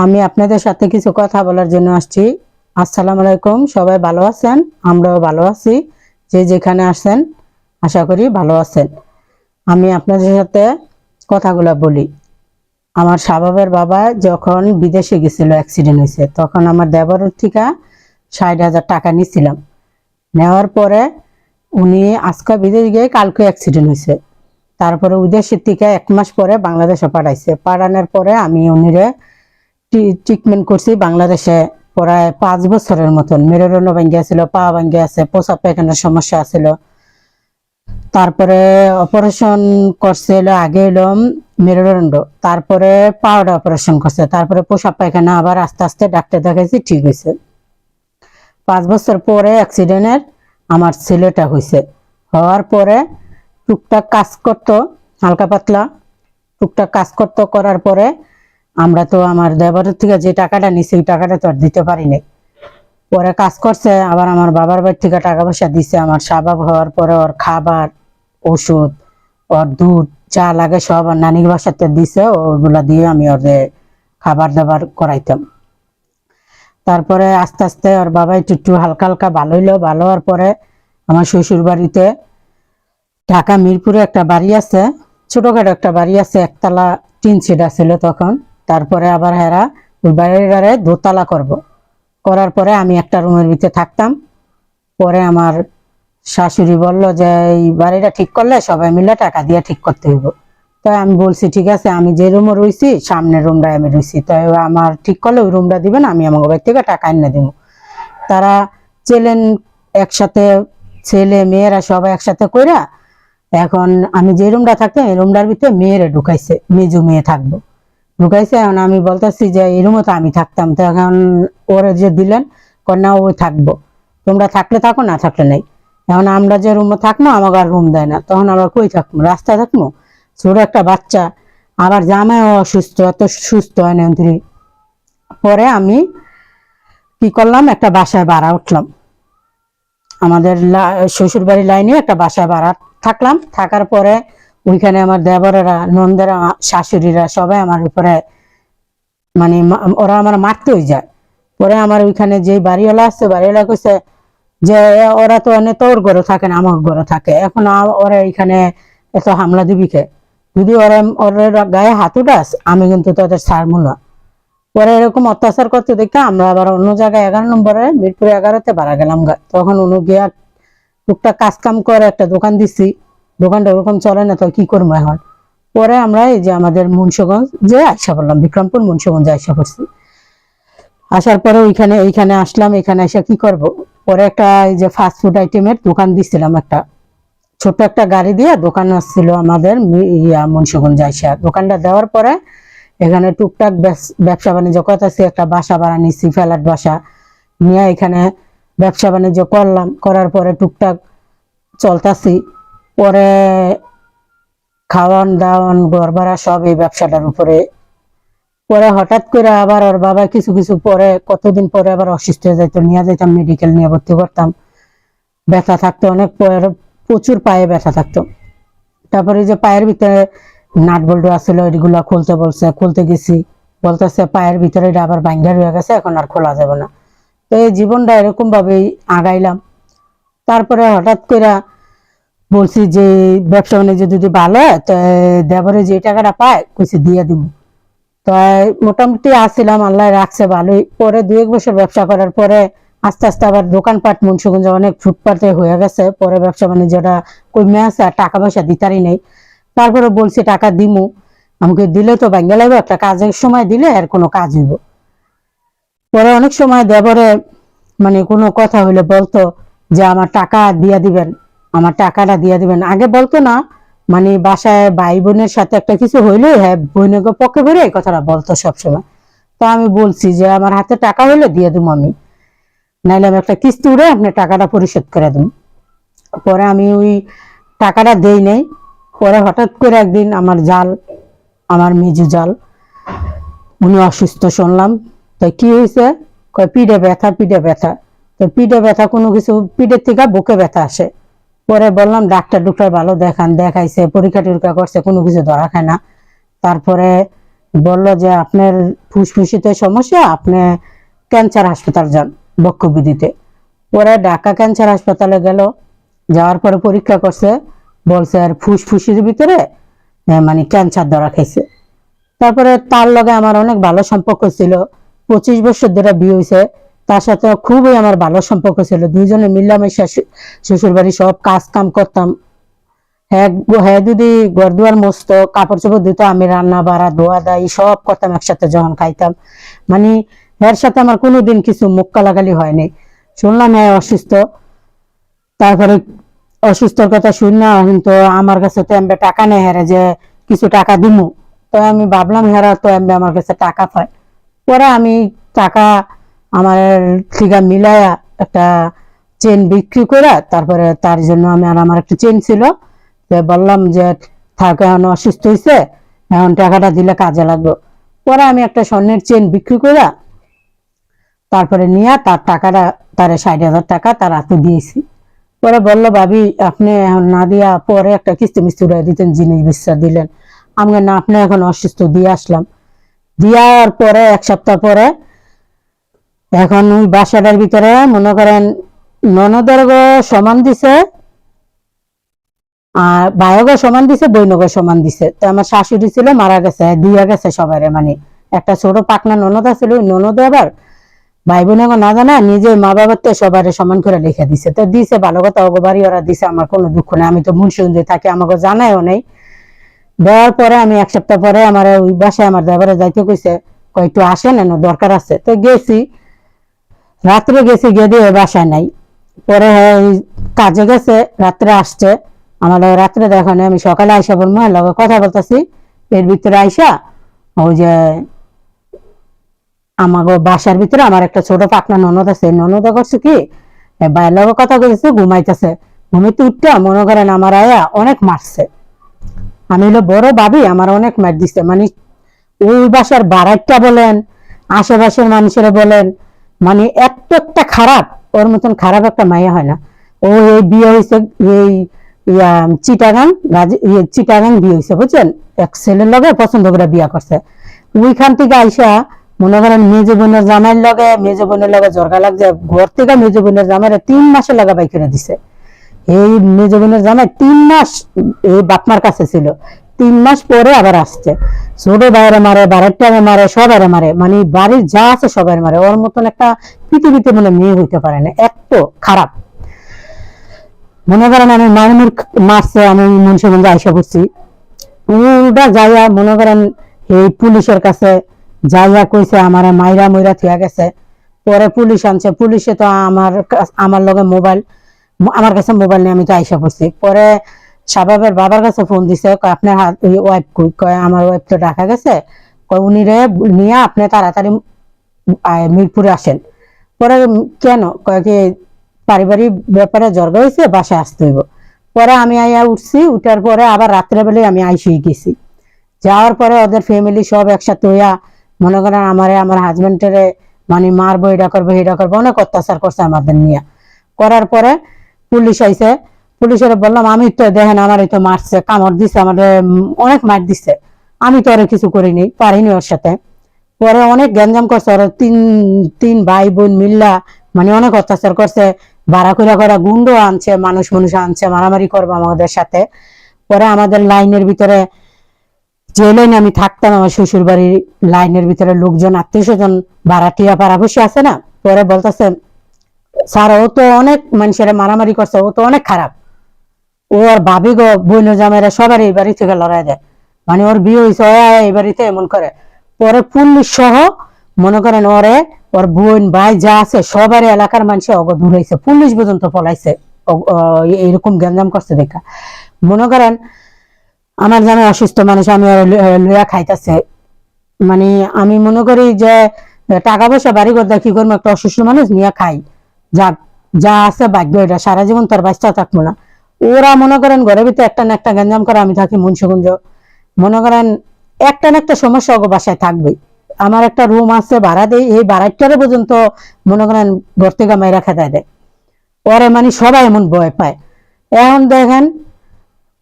আমি আপনাদের সাথে কিছু কথা বলার জন্য আসছি। আসসালামু আলাইকুম, সবাই ভালো আছেন? আমরাও ভালো আছি। যে যেখানে আসছেন আশা করি ভালো আছেন। আমি আপনাদের সাথে কথাগুলো বলি। আমার শাবাবের বাবা যখন বিদেশে গেছিল, অ্যাক্সিডেন্ট হয়েছে, তখন আমার দেবরের থেকে 60,000 টাকা নিয়েছিলাম। নেওয়ার পরে উনি আজকে বিদেশ গিয়ে কালকে অ্যাক্সিডেন্ট হয়েছে। তারপরে বিদেশের থেকে 1 মাস পরে বাংলাদেশে পাঠাইছে। পাঠানোর পরে আমি উনিরে ট্রিটমেন্ট করছি বাংলাদেশে প্রায় 5 বছরের মতন। মেরুদণ্ড ভেঙে ছিল, পা ভেঙে আছে, প্রসাব পায়খানার সমস্যা ছিল। তারপরে অপারেশন করছে আগে এলো মেরুদণ্ড, তারপরে পাওয়াটা অপারেশন করছে, তারপরে প্রসাব পায়খানা আবার আস্তে আস্তে ডাক্তার দেখাইছি, ঠিক হয়েছে। 5 বছর পরে অ্যাক্সিডেন্টের আমার ছেলেটা হয়েছে। হওয়ার পরে টুকটাক কাজ করতো, হালকা পাতলা টুকটাক কাজ করতো। করার পরে আমরা তো আমার দেবরের থেকে যে টাকাটা নিছি ওই টাকাটা তো আর দিতে পারি নাই। পরে কাজ করছে, আবার আমার বাবার বাড়ি থেকে টাকা পয়সা দিছে। আমার স্বভাব হওয়ার পরে ওর খাবার, ওষুধ, ওর দুধ যা লাগে সব আর নানির বাসাতে দিছে। ওইগুলা দিয়ে আমি ওদের খাবার দাবার করাইতাম। তারপরে আস্তে আস্তে ওর বাবা একটু একটু হালকা হালকা ভালো হইলো। ভালো হওয়ার পরে আমার শ্বশুর বাড়িতে ঢাকা মিরপুরে একটা বাড়ি আছে, ছোটখাটো একটা বাড়ি আছে, একতলা টিন শেড ছিল তখন। তারপরে আবার হেরা ওই বাড়িটারে দোতলা করব। করার পরে আমি একটা রুমের ভিতরে থাকতাম। পরে আমার শাশুড়ি বলল যে এই বাড়িটা ঠিক করলে সবাই মিলে টাকা দিয়ে ঠিক করতে হইব। তাই আমি বলছি ঠিক আছে, আমি যে রুমে রইছি সামনের রুমটায় আমি রইছি, তাই আমার ঠিক করলে ওই রুমটা দিবেন, আমি আমার বাড়ি থেকে টাকা এনে দিব। তারা ছেলেন একসাথে, ছেলে মেয়েরা সবাই একসাথে কইরা এখন আমি যে রুমটা থাকতাম এই রুমটার ভিতরে মেয়েরে ঢুকাইছে, মেজু মেয়ে থাকবো ঢুকাইছে। এখন আমি বলতেছি যে এই রুমে তো আমি থাকতাম, তো এখন ওরে যে দিলেন কন্যা ওই থাকবো, তোমরা থাকলে থাকো না থাকলে নেই। এখন আমরা যে রুমে থাকবো আমাকে আর রুম দেয় না, তখন আমরা কই থাকবো? রাস্তায় থাকবো? ছোট একটা বাচ্চা, আবার জামাই অসুস্থ, এত সুস্থ হয় না। পরে আমি কি করলাম, একটা বাসায় ভাড়া উঠলাম। আমাদের শ্বশুর বাড়ির লাইনে একটা বাসায় ভাড়া থাকলাম। থাকার পরে ওইখানে আমার দেবরেরা, নন্দেরা, শাশুড়িরা সবাই আমার উপরে মানে ওরা আমার মারতেই যায়। পরে আমার ওইখানে যে বাড়িওয়ালা আছে, বাড়িওয়ালা কইছে যে ওরা তো অনেক তোর ঘরে থাকে না, আমার ঘরে থাকে, এখন ওরা এখানে এত হামলা দিবি কে? যদি ওরা ওর গায়ে হাত উঠাস আমি কিন্তু তোদের ছাড়বো না। পরে এরকম অত্যাচার করতে দেখে আমরা আবার অন্য জায়গায় 11 নম্বরে মিরপুরে 11-তে ভাড়া গেলাম। তখন উনি গিয়া টুকটাক কাজ কাম করে একটা দোকান দিছি। দোকানটা ওরকম চলে না, তো কি করবো এখন? পরে আমরা এই যে আমাদের মুন্সিগঞ্জ যে আইসা পড়লাম, বিক্রমপুর মুন্সিগঞ্জে আইসা পড়ছি। আসার পরে এইখানে আসলাম। এখানে এসে কি করব, পরে একটা এই যে ফাস্টফুড আইটেমের দোকান দিছিলাম, একটা ছোট একটা গাড়ি দিয়ে দোকান আসছিল আমাদের মুন্সিগঞ্জে আইসা। দোকানটা দেওয়ার পরে এখানে টুকটাক ব্যবসা বাণিজ্য করতেছি। একটা বাসা ভাড়া নিচ্ছি, ফ্ল্যাট বাসা নিয়ে এখানে ব্যবসা বাণিজ্য করলাম। করার পরে টুকটাক চলতেছি। পরে খাওয়ান দাওয়ান ঘর ভাড়া সব এই ব্যবসাটার উপরে। পরে হঠাৎ করে আবার ওর বাবা কিছু কিছু পরে কতদিন পরে আবার অসুস্থ হয়ে যাইতো, নিয়ে যাইতাম মেডিকেল, নিয়ে ভর্তি করতাম। ব্যথা থাকতো অনেক, প্রচুর পায়ে ব্যথা থাকতো। তারপরে যে পায়ের ভিতরে নাট বল্টু আসছিল ওইগুলা খুলতে বলছে, খুলতে গেছি, বলতেছে পায়ের ভিতরে এটা আবার ভাঙ্গা রয়ে গেছে, এখন আর খোলা যাবে না। তো এই জীবনটা এরকম ভাবেই আগাইলাম। তারপরে হঠাৎ করে বলছি যে ব্যবসা বাণিজ্য যদি ভালো হয় তো দেবরে যে টাকাটা পায় কইছে দিয়ে দিব। তো মোটামুটি আসছিলাম, আল্লাহ রাখছে ভালোই। পরে 2-1 বছর ব্যবসা করার পরে আস্তে আস্তে আবার দোকানপাট মুন্সিগঞ্জে অনেক ফুটপাতে হয়ে গেছে। পরে ব্যবসা বাণিজ্যটা কমে আছে, আর টাকা পয়সা দিতারই নেই। তারপরে বলছি টাকা দিমু, আমাকে দিলে তো ভাঙ্গা লাগবে, একটা কাজের সময় দিলে আর কোনো কাজ হইব। পরে অনেক সময় দেবরে মানে কোনো কথা হইলে বলতো যে আমার টাকা দিয়া দিবেন, আমার টাকাটা দিয়া দিবেন। আগে বলতো না, মানে বাসায় ভাই বোনের সাথে একটা কিছু হইলে হ্যাঁ বোনের পক্ষে বেরো এই কথাটা বলতো সবসময়। তো আমি বলছি যে আমার হাতে টাকা হইলে দিয়ে দিব আমি, নাইলে আমি একটা কিস্তি উড়ে আপনি টাকাটা পরিশোধ করে দিন। পরে আমি ওই টাকাটা দেই নাই। পরে হঠাৎ করে একদিন আমার মেজু জাল উনি অসুস্থ শুনলাম। তো কি হয়েছে, কয় পিঠে ব্যথা, পিঠে ব্যথা। তো পিঠে ব্যথা কোনো কিছু, পিঠের থেকে বুকে ব্যথা আসে। পরে বললাম ডাক্তার ভালো দেখান, দেখাইছে, পরীক্ষা টরীক্ষা করছে, কোনো কিছু ধরা খায় না। তারপরে বললো যে আপনার ফুসফুসিতে সমস্যা, আপনি ক্যান্সার হাসপাতাল যান বক্ষবিধিতে। পরে ঢাকা ক্যান্সার হাসপাতালে গেল, যাওয়ার পরে পরীক্ষা করছে, বলছে আর ফুসফুসির ভিতরে মানে ক্যান্সার ধরা খাইছে। তারপরে তার লগে আমার অনেক ভালো সম্পর্ক ছিল, 25 বছর ধরে বিয়ে হয়েছে, তার সাথে খুবই আমার ভালো সম্পর্ক ছিল, দুইজনে মিলামিশা শ্বশুর বাড়ি সব কাজ কাম করতাম। হ্যাঁ হ্যাঁ যদি ঘর দুয়ার মস্ত, কাপড় চোপড় দিত, আমি রান্না বাড়া ধোয়া দাই সব করতাম একসাথে যখন খাইতাম। মানে এর সাথে আমার কোনোদিন কিছু মুখ কালাকালি হয়নি। শুনলাম হ্যাঁ অসুস্থ, তারপরে অসুস্থর কথা শুন না, কিন্তু আমার কাছে তো এমবে টাকা নেই হেরে যে কিছু টাকা দিমু। তো আমি ভাবলাম হেরা তো এমবে আমার কাছে টাকা পায়। পরে আমি টাকা আমার ঠিকা মিলায়া একটা চেন বিক্রি করে, তারপরে তার জন্য আমি আর আমার একটা চেন ছিল, বললাম যে থাকে এখন অসুস্থ হয়েছে, এখন টাকাটা দিলে কাজে লাগবে। পরে আমি একটা স্বর্ণের চেন বিক্রি করে তারপরে নিয়ে তার টাকাটা, তার 60,000 টাকা তার হাতে দিয়েছি। পরে বললো ভাবি আপনি এখন না দিয়া পরে একটা কিস্তি মিস্তি উড়াই দিতেন, জিনিস বিচার দিলেন। আমি না, আপনি এখন অসুস্থ, দিয়ে আসলাম। দেওয়ার পরে 1 সপ্তাহ পরে এখন ওই বাসাটার ভিতরে মনে করেন ননদের সমান দিছে, আর ভাইগো সমান দিছে, বৈনগো সমান দিছে। তো আমার শাশুড়ি ছিল মারা গেছে, দিয়া গেছে সবারে, মানে একটা ছোট পাকনা ননদ আছিল, ওই ননদ আবার ভাই বোনকে না জানা নিজে মা বাবার তো সবার সমান করে লিখে দিছে। তো দিছে ভালো কথা, বাড়ি ওরা দিছে, আমার কোনো দুঃখ নেই, আমি তো মুন্সিগঞ্জে থাকি, আমাকে জানাইও নেই। দেওয়ার পরে আমি 1 সপ্তাহ পরে আমার ওই বাসায় আমার ড্রাইভারে যাইতে কইছে, একটু আসেন এনে দরকার আছে। তো গেছি, রাত্রে গেছি, গিয়ে দিয়ে বাসায় নাই। পরে কাজে গেছে, রাত্রে আসছে, আমার রাত্রে দেখো না, আমি সকালে আইসা বলবো লগে কথা বলতেছি, এর ভিতরে আইসা ওই যে আমাকে বাসার ভিতরে আমার একটা ছোট পাকনা ননদ আছে, ননদ করছে কি বাইরের লগে কথা কইছে, ঘুমাইতেছে, ঘুমাইতে উঠতে মনে করেন আমার আয়া অনেক মারছে। আমি হলো বড় ভাবি, আমার অনেক মার দিচ্ছে, মানে ওই বাসার বাড়াইটা বলেন, আশেপাশের মানুষেরা বলেন, মানে একটা খারাপ, ওর মতন খারাপ একটা মাইয়া হয় না। ও এই বিয়ে হয়েছে এই চিটাগাং চিটাগাং বিয়ে হয়েছে বুঝছেন, এক ছেলের লগে পছন্দ করে বিয়া করছে। ওইখান থেকে আইসা মনে করেন মেজো বোনের জামাইয়ের লগে, মেজো বোনের লগে জর্গা লাগছে, ঘর থেকে মেজো বোনের জামাইরে 3 মাসে লাগা বাই করে দিছে। এই মেজো বোনের জামাই 3 মাস এই বাপমার কাছে ছিল, 3 মাস পরে আবার আসছে। ছোট বাইরে মারে, বাড়ির মারে, সবাই মারে, মানে বাড়ির যা আছে সবাই মারে। ওর মতন একটা পৃথিবীতে মনে মেয়ে হইতে পারে না, এত খারাপ। মনে করেন আমি মাইমুর মারছে, আমি মুন্সিগঞ্জে আইসা করছি, ওটা যাইয়া মনে করেন এই পুলিশের কাছে যাইয়া কইছে আমার মাইরা মইরা থিয়া গেছে। পরে পুলিশ আনছে, পুলিশে তো আমার লগে মোবাইল, আমার কাছে মোবাইল নিয়ে আমি তো আইসা করছি। পরে শাবাবের বাবার কাছে ফোন দিছে, আপনার ওয়াইফ কই, আমার ওয়াইফ তো ঢাকা গেছে, উনি রে নিয়ে আপনি তাড়াতাড়ি মিরপুরে আসেন। পরে কেন কয় কি পারিবারিক ব্যাপারে জর্গা হয়েছে, বাসায় আসতে হইব। পরে আমি আইয়া উঠছি, উঠার পরে আবার রাত্রেবেলায় আমি আইসেই গেছি। যাওয়ার পরে ওদের ফ্যামিলি সব একসাথে হইয়া মনে করেন আমার হাজবেন্ডের মানে মারবো, এটা করবো এটা করবো, অনেক অত্যাচার করছে আমাদের নিয়ে। করার পরে পুলিশ আইছে, পুলিশের বললাম আমি তো দেখেন আমার তো মারছে, কামড় দিছে, আমাদের অনেক মার দিচ্ছে, আমি তো আর কিছু করিনি, পারিনি ওর সাথে। পরে অনেক গ্যাঞ্জাম করছে, ওরা তিন ভাই বোন মিল্লা মানে অনেক অত্যাচার করছে, ভাড়া করা গুন্ড আনছে, মানুষ আনছে, মারামারি করবো আমাদের সাথে। পরে আমাদের লাইনের ভিতরে, যে লাইনে আমি থাকতাম, আমার শ্বশুর বাড়ির লাইনের ভিতরে লোকজন, আত্মীয় স্বজন, ভাড়াটিয়া পাড়াপড়শি আছে না, পরে বলতেছে স্যার ও তো অনেক মানুষের মারামারি করছে, ও তো অনেক খারাপ, ও আর ভাবি গো বইন জামাইরা সবার এই বাড়ি থেকে লড়াই দেয়, মানে ওর বিয়ে হয়েছে এই বাড়িতে এমন করে। পরে পুলিশ সহ মনে করেন ওরে, ওর বোন ভাই যা আছে সবার এলাকার মানুষ অগদূর হয়েছে, পুলিশ পর্যন্ত পলাইছে এরকম গ্যাঞ্জাম করছে দেখা। মনে করেন আমার জানা অসুস্থ মানুষ, আমি লইয়া খাইতেছে, মানে আমি মনে করি যে টাকা পয়সা বাড়ি করতে কি করবো, একটা অসুস্থ মানুষ নিয়ে খাই, যাক যা আছে ভাগ্য, এটা সারা জীবন তোর বাচ্চা থাকবো না। ওরা মনে করেন ঘরের ভিতরে একটা না একটা গ্যাঞ্জাম করে, আমি থাকি মুন্সিগঞ্জ, মনে করেন একটা না একটা সমস্যা ওগো বাসায় থাকবে। আমার একটা রুম আছে ভাড়া দেয়, এই ভাড়াটারে পর্যন্ত মনে করেন ঘর থেকে মাইরা খেদায় দেয়, ওরে মানে সবাই এমন ভয় পায়। এখন দেখেন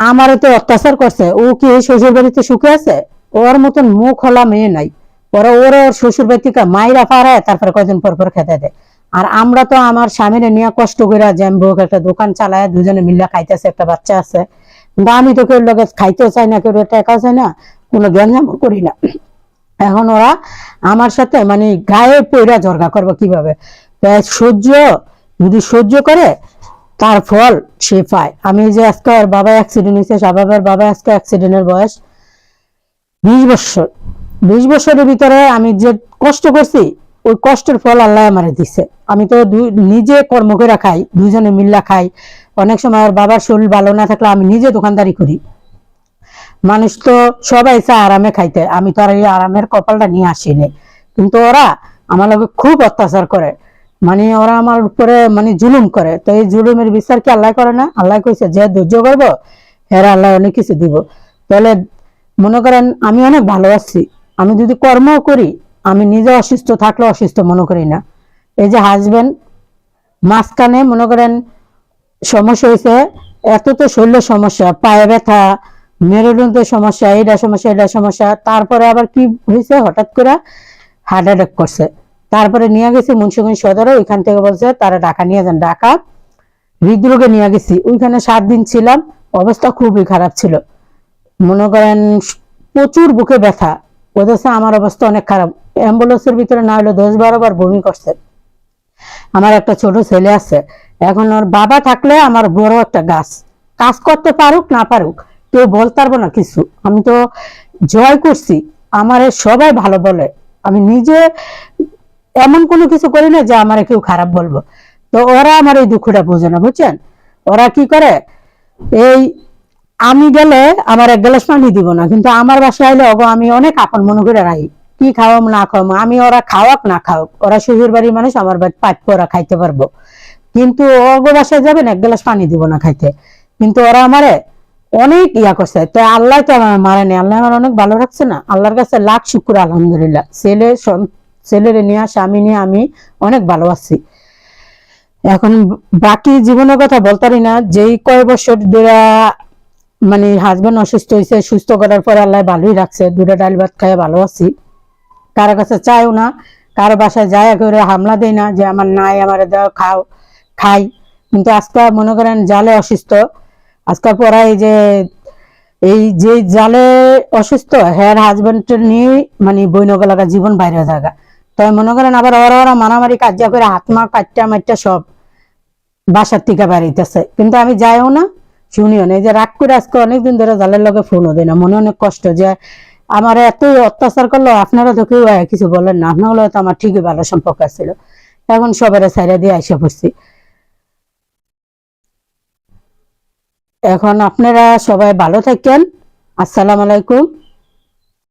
আমারও তো অত্যাচার করছে, ও কি এই শ্বশুর বাড়িতে সুখে আছে? ওর মতন মুখ হলা মেয়ে নাই। পরে ওর শ্বশুর বাড়ি থেকে মাইরা পাড়ায় তারপরে কয়দিন পর পর খেতে দেয়। আর আমরা তো আমার স্বামীরে নিয়ে কষ্ট করে জ্যাম্বুক একটা দোকান চালায় দুজনে মিল্লা খাইতেছে, একটা বাচ্চা আছে। কিন্তু আমি তো কেউ লোকে খাইতেও চাই না, কেউ টাকাও চাই না, কোনো গ্যাঞ্জামও করি না। এখন ওরা আমার সাথে মানে গায়ে পয়রা ঝরগা করবো কিভাবে? সহ্য যদি সহ্য করে তার ফল সে পায়। আমি যে আজকে ওর বাবা অ্যাক্সিডেন্ট হয়েছে, শাবাবের বাবা আজকে অ্যাক্সিডেন্টের বয়স 20 বছর। 20 বছরের ভিতরে আমি যে কষ্ট করছি ওই কষ্টের ফল আল্লাহ আমারে দিছে। আমি তো নিজে কর্ম করে খাই, দুইজনে মিল্লা খাই। অনেক সময় ওর বাবার শরীর ভালো না থাকলে আমি নিজে দোকানদারি করি। মানুষ তো সবাই চায় আরামে খাইতে, আমি তো আর এই আরামের কপালটা নিয়ে আসিনি। কিন্তু ওরা আমার লোকে খুব অত্যাচার করে, মানে ওরা আমার উপরে মানে জুলুম করে। তো এই জুলুমের বিচার কি আল্লাহ করে না? আল্লাহ কইছে যে ধৈর্য করবো এরা আল্লাহ অনেক কিছু দিব। তাহলে মনে করেন আমি অনেক ভালো আছি, আমি যদি কর্ম করি, আমি নিজে অসুস্থ থাকলে অসুস্থ মনে করি না। এই যে হাজবেন্ড মাঝখানে মনে করেন সমস্যা হয়েছে, এত তো শরীরের সমস্যা, পায়ে ব্যথা, মেরুদণ্ডের সমস্যা, এটা সমস্যা এটা সমস্যা, তারপরে আবার কি হয়েছে হঠাৎ করে হার্ট অ্যাটাক করছে। তারপরে নিয়ে গেছি মুন্সিগঞ্জ সদরে, ওইখান থেকে বলছে তারা ঢাকা নিয়ে যান। ঢাকা হৃদরোগে নিয়ে গেছি, ওইখানে 7 দিন ছিলাম, অবস্থা খুবই খারাপ ছিল। মনে করেন প্রচুর বুকে ব্যথা, ওদের আমার অবস্থা অনেক খারাপ। অ্যাম্বুলেন্সের ভিতরে না হলে 10-12 বার বমি করছে। আমার একটা ছোট ছেলে আছে, এখন ওর বাবা থাকলে আমার বড় একটা গাছ, কাজ করতে পারুক না পারুক কেউ বলতে পারবো না কিছু। আমি তো জয় করছি, আমার সবাই ভালো বলে, আমি নিজে এমন কোনো কিছু করি না যে আমার কেউ খারাপ বলবো। তো ওরা আমার এই দুঃখটা বোঝে না, বুঝছেন? ওরা কি করে, এই আমি গেলে আমার 1 গ্লাস পানি দিব না, কিন্তু আমার বাসায় আইলে ওগো আমি অনেক আপন মনে করে রাখি, কি খাওয়াম না খাওয়াম, আমি ওরা খাওয়াক না খাওয়াক, ওরা শ্বশুর বাড়ির মানুষ, আমার বাড়ি পাইপ ওরা খাইতে পারবো, কিন্তু ওগো বাসায় যাবেন 1 গ্লাস পানি দিব না খাইতে। কিন্তু ওরা আমারে অনেক ইয়া করছে। তো আল্লাহ তো আমার মারেনি, আল্লাহ আমার অনেক ভালো রাখছে না, আল্লাহর কাছে লাখ শুক্র আলহামদুলিল্লাহ। ছেলেরে নিয়ে স্বামী নিয়ে আমি অনেক ভালো আছি। এখন বাকি জীবনের কথা বলতারি না, যেই কয় বছর ধরে মানে হাজবেন্ড অসুস্থ হয়েছে, সুস্থ করার পর আল্লাহ ভালোই রাখছে, 2টা ডাল ভাত খাইয়ে ভালো আছি। কারো কাছে চাইও না, কারো বাসায় যায় করে হামলা দেয় না যে আমার নাই, আমার দাও খাও, খাই। কিন্তু আজকে মনে করেন জালে অসুস্থ, আজকাল পড়া এই যে জালে অসুস্থ হ্যার হাজবেন্ড নিয়ে মানে বইনগা লাগা জীবন বাইরে জায়গা। তাই মনে করেন আবার ওরা ওরা মারামারি কাজিয়া করে হাত মা কাটটা মাইটা সব বাসার থেকে বাড়িতেছে, কিন্তু আমি যাইও না, শুনিও না। এই যে রাগ করে আজকে অনেকদিন ধরে জালের লগে ফোনও দেয় না, মনে অনেক কষ্ট যে আমার এত অত্যাচার করলো, আপনারা তো কেউ কিছু বলেন না, আপনার তো আমার ঠিকই ভালো সম্পর্ক ছিল। এখন সবার সাইডে দিয়ে আইসা পড়ছি। এখন আপনারা সবাই ভালো থাকেন। আসসালামু আলাইকুম।